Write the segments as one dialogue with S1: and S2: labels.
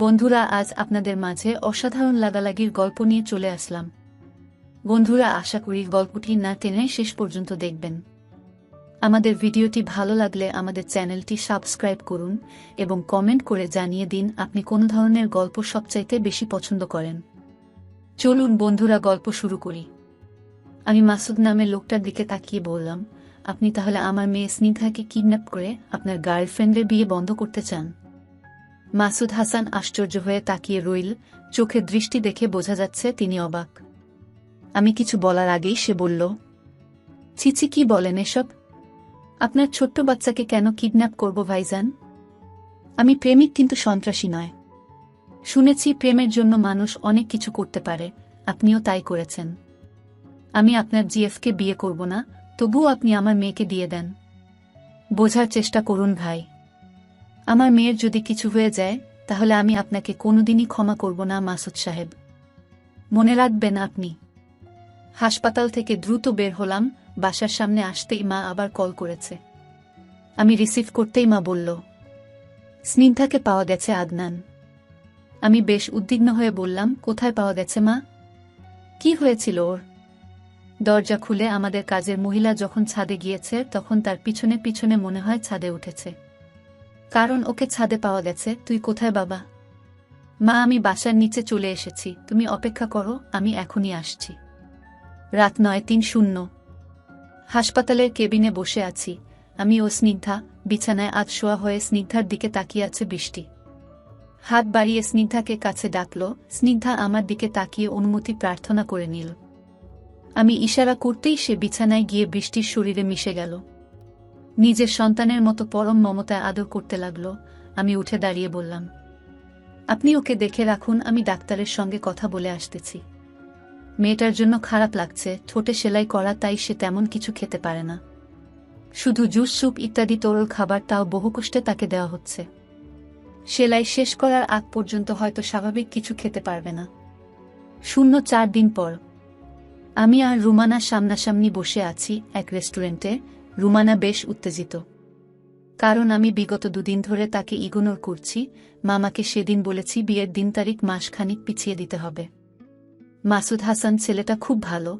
S1: বন্ধুরা, আজ আপনাদের মাঝে অসাধারণ লাগালাগির গল্প নিয়ে চলে আসলাম। বন্ধুরা, আশা করি গল্পটি না টেনে শেষ পর্যন্ত দেখবেন। আমাদের ভিডিওটি ভালো লাগলে আমাদের চ্যানেলটি সাবস্ক্রাইব করুন এবং কমেন্ট করে জানিয়ে দিন আপনি কোন ধরনের গল্প সবচাইতে বেশি পছন্দ করেন। চলুন বন্ধুরা, গল্প শুরু করি। আমি মাসুদ নামের লোকটার দিকে তাকিয়ে বললাম, আপনি তাহলে আমার মেয়ে স্নিগ্ধাকে কিডন্যাপ করে আপনার গার্লফ্রেন্ডের বিয়ে বন্ধ করতে চান? মাসুদ হাসান আশ্চর্য হয়ে তাকিয়ে রইল। চোখে দৃষ্টি দেখে বোঝা যাচ্ছে তিনি অবাক। আমি কিছু বলার আগেই সে বলল, ছিছি, কি বলেন এসব? আপনার ছোট্ট বাচ্চাকে কেন কিডন্যাপ করব ভাইজান? আমি প্রেমিক, কিন্তু সন্ত্রাসী নয়। শুনেছি প্রেমের জন্য মানুষ অনেক কিছু করতে পারে, আপনিও তাই করেছেন। আমি আপনার জিএফকে বিয়ে করব না, তবুও আপনি আমার মেয়েকে দিয়ে দেন। বোঝার চেষ্টা করুন ভাই, আমার মেয়ের যদি কিছু হয়ে যায় তাহলে আমি আপনাকে কোনোদিনই ক্ষমা করব না মাসুদ সাহেব, মনে রাখবেন আপনি। হাসপাতাল থেকে দ্রুত বের হলাম। বাসার সামনে আসতেই মা আবার কল করেছে। আমি রিসিভ করতেই মা বলল, স্নিগ্ধাকে পাওয়া গেছে আদনান। আমি বেশ উদ্বিগ্ন হয়ে বললাম, কোথায় পাওয়া গেছে মা? কি হয়েছিল ওর? দরজা খুলে আমাদের কাজের মহিলা যখন ছাদে গিয়েছে তখন তার পিছনে পিছনে মনে হয় ছাদে উঠেছে, কারণ ওকে ছাদে পাওয়া গেছে। তুই কোথায় বাবা? মা, আমি বাসার নিচে চলে এসেছি, তুমি অপেক্ষা করো, আমি এখনই আসছি। রাত 9:30। হাসপাতালের কেবিনে বসে আছি আমি ও স্নিগ্ধা। বিছানায় আধশোয়া হয়ে স্নিগ্ধার দিকে তাকিয়ে আছে বৃষ্টি। হাত বাড়িয়ে স্নিগ্ধাকে কাছে ডাকল। স্নিগ্ধা আমার দিকে তাকিয়ে অনুমতি প্রার্থনা করে নিল। আমি ইশারা করতেই সে বিছানায় গিয়ে বৃষ্টির শরীরে মিশে গেল। নিজের সন্তানের মতো পরম মমতায় আদর করতে লাগল। আমি উঠে দাঁড়িয়ে বললাম, আপনি ওকে দেখে রাখুন, আমি ডাক্তারের সঙ্গে কথা বলে আসতেছি। মেয়েটার জন্য খারাপ লাগছে, ঠোঁটে সেলাই করা, তাই সে তেমন কিছু খেতে পারে না। শুধু জুস, স্যুপ ইত্যাদি তরল খাবার, তাও বহু কষ্টে তাকে দেওয়া হচ্ছে। সেলাই শেষ করার আগ পর্যন্ত হয়তো স্বাভাবিক কিছু খেতে পারবে না। 4 দিন পর আমি আর রুমানা সামনাসামনি বসে আছি এক রেস্টুরেন্টে। রুমানা বেশ উত্তেজিত, কারণ আমি বিগত 2 দিন ধরে তাকে ইগনোর করছি। মামাকে সেদিন বলেছি বিয়ের দিন তারিখ মাসখানিক পিছিয়ে দিতে হবে। মাসুদ হাসান ছেলেটা খুব ভালো,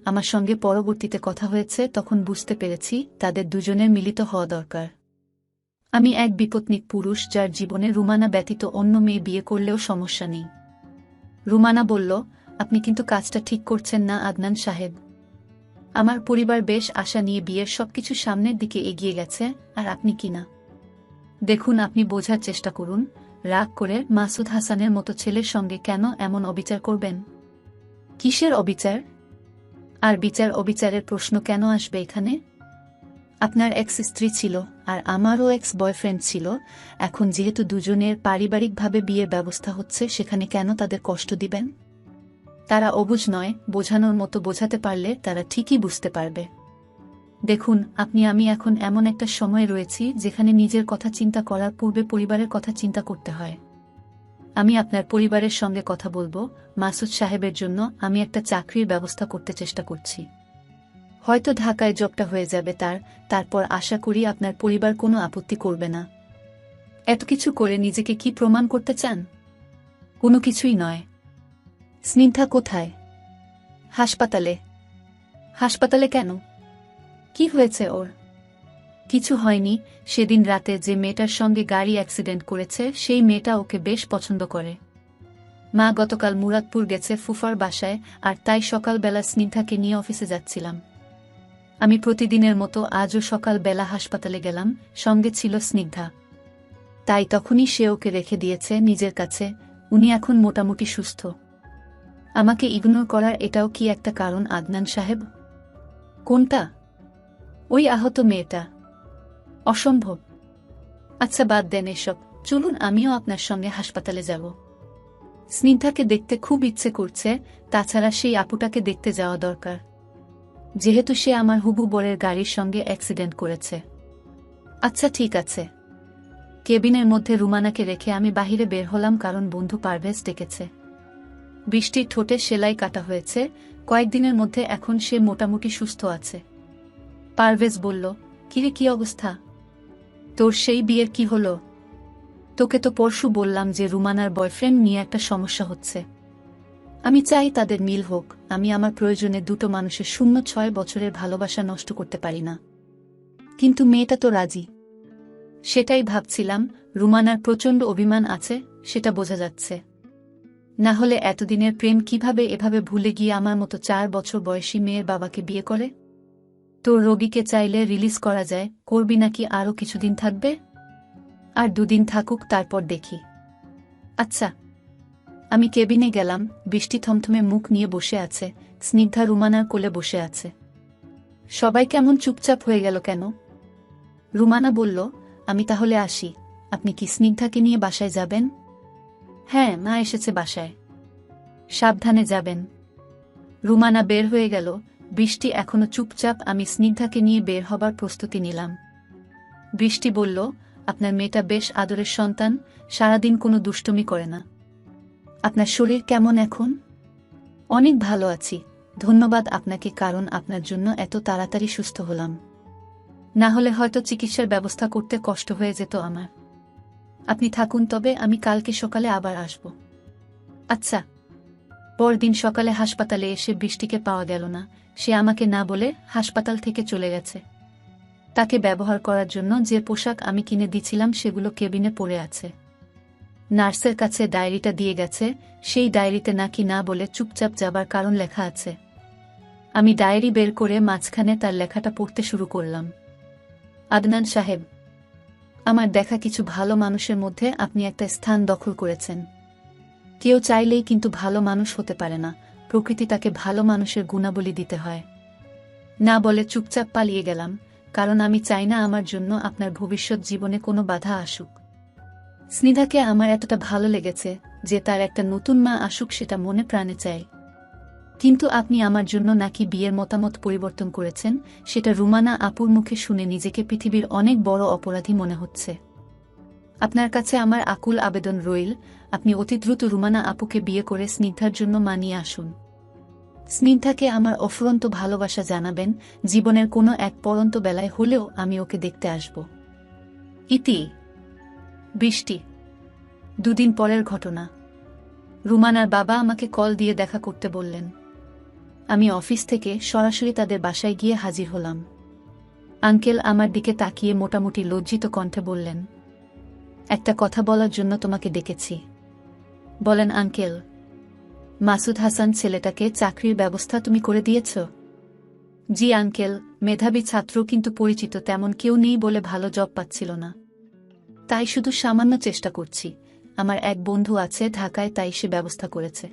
S1: আমার সঙ্গে পরবর্তীতে কথা হয়েছে, তখন বুঝতে পেরেছি তাদের দুজনের মিলিত হওয়া দরকার। আমি এক বিপত্নিক পুরুষ, যার জীবনে রুমানা ব্যতীত অন্য মেয়ে বিয়ে করলেও সমস্যা নেই। রুমানা বলল, আপনি কিন্তু কাজটা ঠিক করছেন না আদনান সাহেব। আমার পরিবার বেশ আশা নিয়ে বিয়ের সবকিছু সামনের দিকে এগিয়ে গেছে, আর আপনি কিনা। দেখুন, আপনি বোঝার চেষ্টা করুন। রাগ করে মাসুদ হাসানের মতো ছেলের সঙ্গে কেন এমন অবিচার করবেন? কিসের অবিচার? আর বিচার অবিচারের প্রশ্ন কেন আসবে এখানে? আপনার এক্স স্ত্রী ছিল, আর আমারও এক্স বয়ফ্রেন্ড ছিল। এখন যেহেতু দুজনের পারিবারিকভাবে বিয়ের ব্যবস্থা হচ্ছে, সেখানে কেন তাদের কষ্ট দিবেন? তারা অবুঝ নয়, বোঝানোর মতো বোঝাতে পারলে তারা ঠিকই বুঝতে পারবে। দেখুন, আমি এখন এমন একটা সময়ে রয়েছি যেখানে নিজের কথা চিন্তা করার পূর্বে পরিবারের কথা চিন্তা করতে হয়। আমি আপনার পরিবারের সঙ্গে কথা বলবো। মাসুদ সাহেবের জন্য আমি একটা চাকরির ব্যবস্থা করতে চেষ্টা করছি। হয়তো ঢাকায় জবটা হয়ে যাবে তারপর আশা করি আপনার পরিবার কোনো আপত্তি করবে না। এত কিছু করে নিজেকে কি প্রমাণ করতে চান? কোনো কিছুই নয়। স্নিগ্ধা কোথায়? হাসপাতালে। হাসপাতালে কেন? কি হয়েছে ওর? কিছু হয়নি। সেদিন রাতে যে মেয়েটার সঙ্গে গাড়ি অ্যাক্সিডেন্ট করেছে, সেই মেয়েটা ওকে বেশ পছন্দ করে। মা গতকাল মুরাদপুর গেছে ফুফার বাসায়, আর তাই সকালবেলা স্নিগ্ধাকে নিয়ে অফিসে যাচ্ছিলাম। আমি প্রতিদিনের মতো আজও সকালবেলা হাসপাতালে গেলাম, সঙ্গে ছিল স্নিগ্ধা। তাই তখনই সে ওকে রেখে দিয়েছে নিজের কাছে। উনি এখন মোটামুটি সুস্থ। আমাকে ইগনোর করার এটাও কি একটা কারণ আদনান সাহেব? কোনটা? ওই আহত মেয়েটা? অসম্ভব। আচ্ছা, বাদ দেন এসব, চলুন আমিও আপনার সঙ্গে হাসপাতালে যাব। স্নিগ্ধাকে দেখতে খুব ইচ্ছে করছে, তাছাড়া সেই আপুটাকে দেখতে যাওয়া দরকার, যেহেতু সে আমার হুবু বরের গাড়ির সঙ্গে অ্যাক্সিডেন্ট করেছে। আচ্ছা ঠিক আছে। কেবিনের মধ্যে রুমানাকে রেখে আমি বাহিরে বের হলাম, কারণ বন্ধু পারভেজ ডেকেছে। বৃষ্টির ঠোঁটে সেলাই কাটা হয়েছে, কয়েকদিনের মধ্যে এখন সে মোটামুটি সুস্থ আছে। পারভেজ বলল, কিরে, কি অবস্থা তোর? সেই বিয়ের কি হলো? তোকে তো পরশু বললাম যে রুমানার বয়ফ্রেন্ড নিয়ে একটা সমস্যা হচ্ছে। আমি চাই তাদের মিল হোক। আমি আমার প্রয়োজনে দুটো মানুষের 06 বছরের ভালোবাসা নষ্ট করতে পারি না। কিন্তু মেয়েটা তো রাজি। সেটাই ভাবছিলাম, রুমানার প্রচণ্ড অভিমান আছে, সেটা বোঝা যাচ্ছে। না হলে এতদিনের প্রেম কিভাবে এভাবে ভুলে গিয়ে আমার মতো 4 বছর বয়সী মেয়ের বাবাকে বিয়ে করে? তোর রোগীকে চাইলে রিলিজ করা যায়, করবি নাকি আরও কিছুদিন থাকবে? আর 2 দিন থাকুক, তারপর দেখি। আচ্ছা। আমি কেবিনে গেলাম। বৃষ্টি থমথমে মুখ নিয়ে বসে আছে, স্নিগ্ধা রুমানার কোলে বসে আছে। সবাই কেমন চুপচাপ হয়ে গেল কেন? রুমানা বলল, আমি তাহলে আসি। আপনি কি স্নিগ্ধাকে নিয়ে বাসায় যাবেন? হ্যাঁ, মা এসেছে বাসায়। সাবধানে যাবেন। রুমানা বের হয়ে গেল। বৃষ্টি এখনো চুপচাপ। আমি স্নিগ্ধাকে নিয়ে বের হবার প্রস্তুতি নিলাম। বৃষ্টি বলল, আপনার মেয়েটা বেশ আদরের সন্তান, সারাদিন কোনো দুষ্টুমি করে না। আপনার শরীর কেমন এখন? অনেক ভালো আছি, ধন্যবাদ আপনাকে, কারণ আপনার জন্য এত তাড়াতাড়ি সুস্থ হলাম। না হলে হয়তো চিকিৎসার ব্যবস্থা করতে কষ্ট হয়ে যেত আমার। আপনি থাকুন, তবে আমি কালকে সকালে আবার আসব। আচ্ছা। পরদিন সকালে হাসপাতালে এসে বৃষ্টিকে পাওয়া গেল না। সে আমাকে না বলে হাসপাতাল থেকে চলে গেছে। তাকে ব্যবহার করার জন্য যে পোশাক আমি কিনে দিছিলাম সেগুলো কেবিনে পড়ে আছে। নার্সের কাছে ডায়েরিটা দিয়ে গেছে, সেই ডায়েরিতে নাকি না বলে চুপচাপ যাবার কারণ লেখা আছে। আমি ডায়েরি বের করে মাঝখানে তার লেখাটা পড়তে শুরু করলাম। আদনান সাহেব, আমার দেখা কিছু ভালো মানুষের মধ্যে আপনি একটা স্থান দখল করেছেন। কেউ চাইলেই কিন্তু ভালো মানুষ হতে পারে না, প্রকৃতি তাকে ভালো মানুষের গুণাবলী দিতে হয়। না বলে চুপচাপ পালিয়ে গেলাম, কারণ আমি চাই না আমার জন্য আপনার ভবিষ্যৎ জীবনে কোনো বাধা আসুক। স্নিধাকে আমার এতটা ভালো লেগেছে যে তার একটা নতুন মা আসুক, সেটা মনে প্রাণে চাই। কিন্তু আপনি আমার জন্য নাকি বিয়ের মতামত পরিবর্তন করেছেন, সেটা রুমানা আপুর মুখে শুনে নিজেকে পৃথিবীর অনেক বড় অপরাধী মনে হচ্ছে। আপনার কাছে আমার আকুল আবেদন রইল, আপনি অতি দ্রুত রুমানা আপুকে বিয়ে করে স্নিগ্ধার জন্য মানিয়ে আসুন। স্নিগ্ধাকে আমার অফুরন্ত ভালোবাসা জানাবেন। জীবনের কোনো এক পরন্ত বেলায় হলেও আমি ওকে দেখতে আসব। ইতি। বৃষ্টি। 2 দিন পরের ঘটনা। রুমানার বাবা আমাকে কল দিয়ে দেখা করতে বললেন। আমি অফিস থেকে সরাসরি তাদের বাসায় গিয়ে হাজির হলাম। আঙ্কেল আমার দিকে তাকিয়ে মোটামুটি লজ্জিত কণ্ঠে বললেন, একটা কথা বলার জন্য তোমাকে ডেকেছি। বলেন আঙ্কেল। মাসুদ হাসান ছেলেটাকে চাকরির ব্যবস্থা তুমি করে দিয়েছ? জি আঙ্কেল, মেধাবী ছাত্র, কিন্তু পরিচিত তেমন কেউ নেই বলে ভালো জব পাচ্ছিল না। তাই শুধু সামান্য চেষ্টা করছি। আমার এক বন্ধু আছে ঢাকায়, তাই সে ব্যবস্থা করেছে।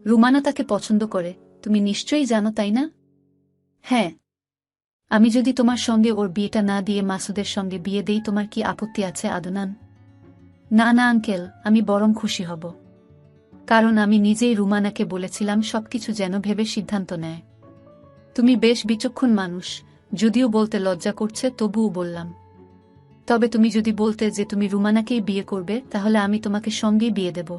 S1: রুমানা তাকে পছন্দ করে, তুমি নিশ্চয়ই জানো, তাই না? হ্যাঁ। আমি যদি তোমার সঙ্গে ওর বিয়েটা না দিয়ে মাসুদের সঙ্গে বিয়ে দেই, তোমার কি আপত্তি আছে আদনান? না না আঙ্কেল, আমি বরং খুশি হব। কারণ আমি নিজেই রুমানাকে বলেছিলাম সবকিছু যেন ভেবে সিদ্ধান্ত নেয়। তুমি বেশ বিচক্ষণ মানুষ, যদিও বলতে লজ্জা করছে তবুও বললাম। তবে তুমি যদি বলতে যে তুমি রুমানাকেই বিয়ে করবে, তাহলে আমি তোমাকে সঙ্গেই বিয়ে দেব।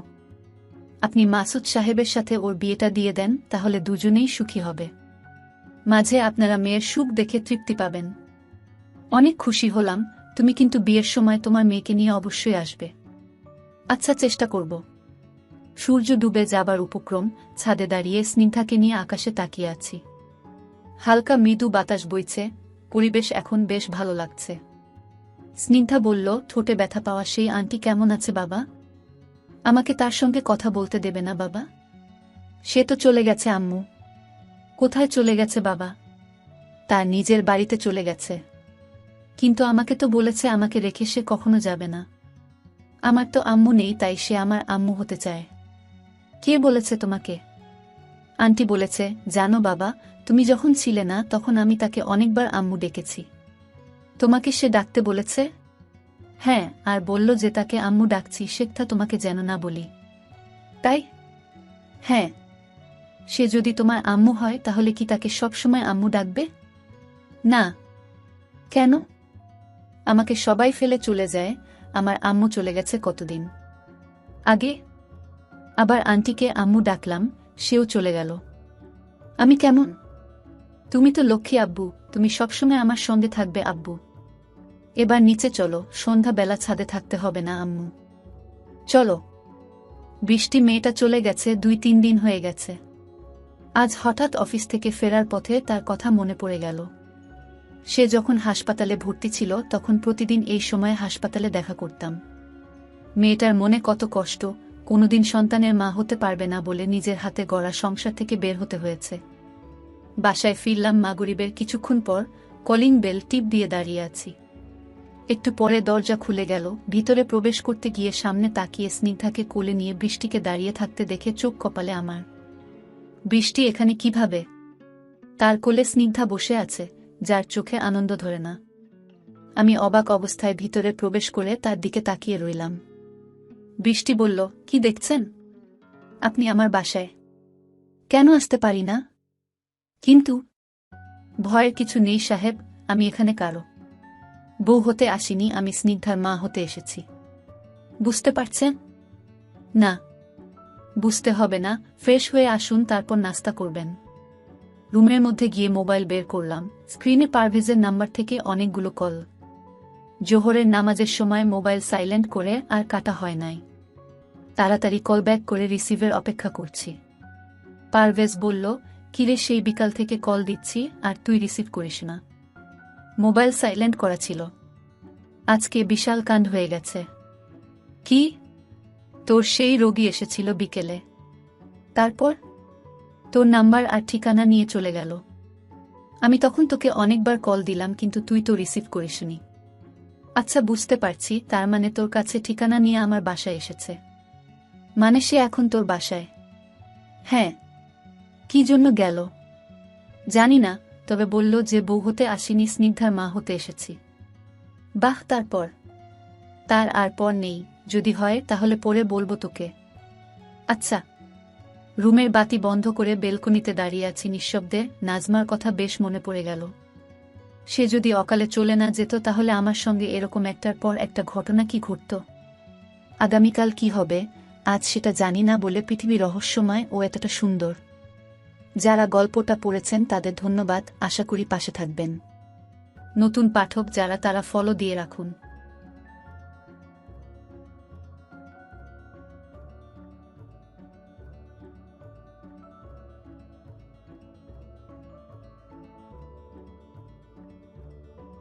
S1: আপনি মাসুদ সাহেবের সাথে ওর বিয়েটা দিয়ে দেন, তাহলে দুজনেই সুখী হবে। মাঝে আপনারা মেয়ের সুখ দেখে তৃপ্তি পাবেন। অনেক খুশি হলাম। তুমি কিন্তু বিয়ের সময় তোমার মেয়েকে নিয়ে অবশ্যই আসবে। আচ্ছা, চেষ্টা করব। সূর্য ডুবে যাবার উপক্রম। ছাদে দাঁড়িয়ে স্নিগ্ধাকে নিয়ে আকাশে তাকিয়ে আছি। হালকা মৃদু বাতাস বইছে, পরিবেশ এখন বেশ ভালো লাগছে। স্নিগ্ধা বলল, ঠোঁটে ব্যথা পাওয়া সেই আন্টি কেমন আছে বাবা? আমাকে তার সঙ্গে কথা বলতে দেবে না বাবা? সে তো চলে গেছে আম্মু। কোথায় চলে গেছে বাবা? তার নিজের বাড়িতে চলে গেছে। কিন্তু আমাকে তো বলেছে আমাকে রেখে সে কখনো যাবে না। আমার তো আম্মু নেই, তাই সে আমার আম্মু হতে চায়। কে বলেছে তোমাকে? আন্টি বলেছে। জানো বাবা, তুমি যখন ছিলে না তখন আমি তাকে অনেকবার আম্মু ডেকেছি। তোমাকে সে ডাকতে বলেছে? হ্যাঁ, আর বলল যে তাকে আম্মু ডাকছি সেটা তোমাকে যেন না বলি। তাই? হ্যাঁ। সে যদি তোমার আম্মু হয় তাহলে কি তাকে সবসময় আম্মু ডাকবে? না। কেন? আমাকে সবাই ফেলে চলে যায়, আমার আম্মু চলে গেছে কতদিন আগে। আবার আন্টিকে আম্মু ডাকলাম, সেও চলে গেল। আমি কেমন? তুমি তো লক্ষ্মী আব্বু, তুমি সবসময় আমার সঙ্গে থাকবে আব্বু। এবার নিচে চলো, সন্ধ্যাবেলা ছাদে থাকতে হবে না আম্মু। চলো। বৃষ্টি মেয়েটা চলে গেছে 2-3 দিন হয়ে গেছে। আজ হঠাৎ অফিস থেকে ফেরার পথে তার কথা মনে পড়ে গেল। সে যখন হাসপাতালে ভর্তি ছিল তখন প্রতিদিন এই সময়ে হাসপাতালে দেখা করতাম। মেয়েটার মনে কত কষ্ট, কোনোদিন সন্তানের মা হতে পারবে না বলে নিজের হাতে গড়া সংসার থেকে বের হতে হয়েছে। বাসায় ফিরলাম মাগরিবের কিছুক্ষণ পর, কলিং বেল টিপ দিয়ে দাঁড়িয়ে আছি। একটু পরে দরজা খুলে গেল। ভিতরে প্রবেশ করতে গিয়ে সামনে তাকিয়ে স্নিগ্ধাকে কোলে নিয়ে বৃষ্টিকে দাঁড়িয়ে থাকতে দেখে চোখ কপালে আমার। বৃষ্টি এখানে কিভাবে? তার কোলে স্নিগ্ধা বসে আছে, যার চোখে আনন্দ ধরে না। আমি অবাক অবস্থায় ভিতরে প্রবেশ করে তার দিকে তাকিয়ে রইলাম। বৃষ্টি বলল, কি দেখছেন? আপনি আমার বাসায়। কেন আসতে পারি না? কিন্তু ভয়ের কিছু নেই সাহেব, আমি এখানে কারো বউ হতে আসিনি, আমি স্নিগ্ধার মা হতে এসেছি। বুঝতে পারছেন? না, বুঝতে হবে না, ফ্রেশ হয়ে আসুন, তারপর নাস্তা করবেন। রুমের মধ্যে গিয়ে মোবাইল বের করলাম। স্ক্রিনে পারভেজের নাম্বার থেকে অনেকগুলো কল। জোহরের নামাজের সময় মোবাইল সাইলেন্ট করে আর কাটা হয় নাই। তাড়াতাড়ি কল ব্যাক করে রিসিভের অপেক্ষা করছি। পারভেজ বলল, কিরে, সেই বিকাল থেকে কল দিচ্ছি আর তুই রিসিভ করিস না। মোবাইল সাইলেন্ট করা ছিল। আজকে বিশাল কাণ্ড হয়ে গেছে। কি? তোর সেই রোগী এসেছিল বিকেলে, তারপর তোর নাম্বার আর ঠিকানা নিয়ে চলে গেল। আমি তখন তোকে অনেকবার কল দিলাম কিন্তু তুই তো রিসিভ করিসনি। আচ্ছা, বুঝতে পারছি, তার মানে তোর কাছে ঠিকানা নিয়ে আমার বাসায় এসেছে। মানে সে এখন তোর বাসায়? হ্যাঁ। কি জন্য গেল? জানি না, তবে বলল যে বউ হতে আসিনি, স্নিগ্ধার মা হতে এসেছি। বাহ, তারপর? তার আর পর নেই, যদি হয় তাহলে পরে বলবো তোকে। আচ্ছা। রুমের বাতি বন্ধ করে বেলকনিতে দাঁড়িয়ে আছি নিঃশব্দে। নাজমার কথা বেশ মনে পড়ে গেল। সে যদি অকালে চলে না যেত তাহলে আমার সঙ্গে এরকম একটার পর একটা ঘটনা কি ঘটত। আগামীকাল কি হবে আজ সেটা জানি না বলে পৃথিবী রহস্যময় ও এতটা সুন্দর। যারা গল্পটা পড়েছেন তাদের ধন্যবাদ, আশা করি পাশে থাকবেন। নতুন পাঠক যারা, তারা ফলো দিয়ে রাখুন।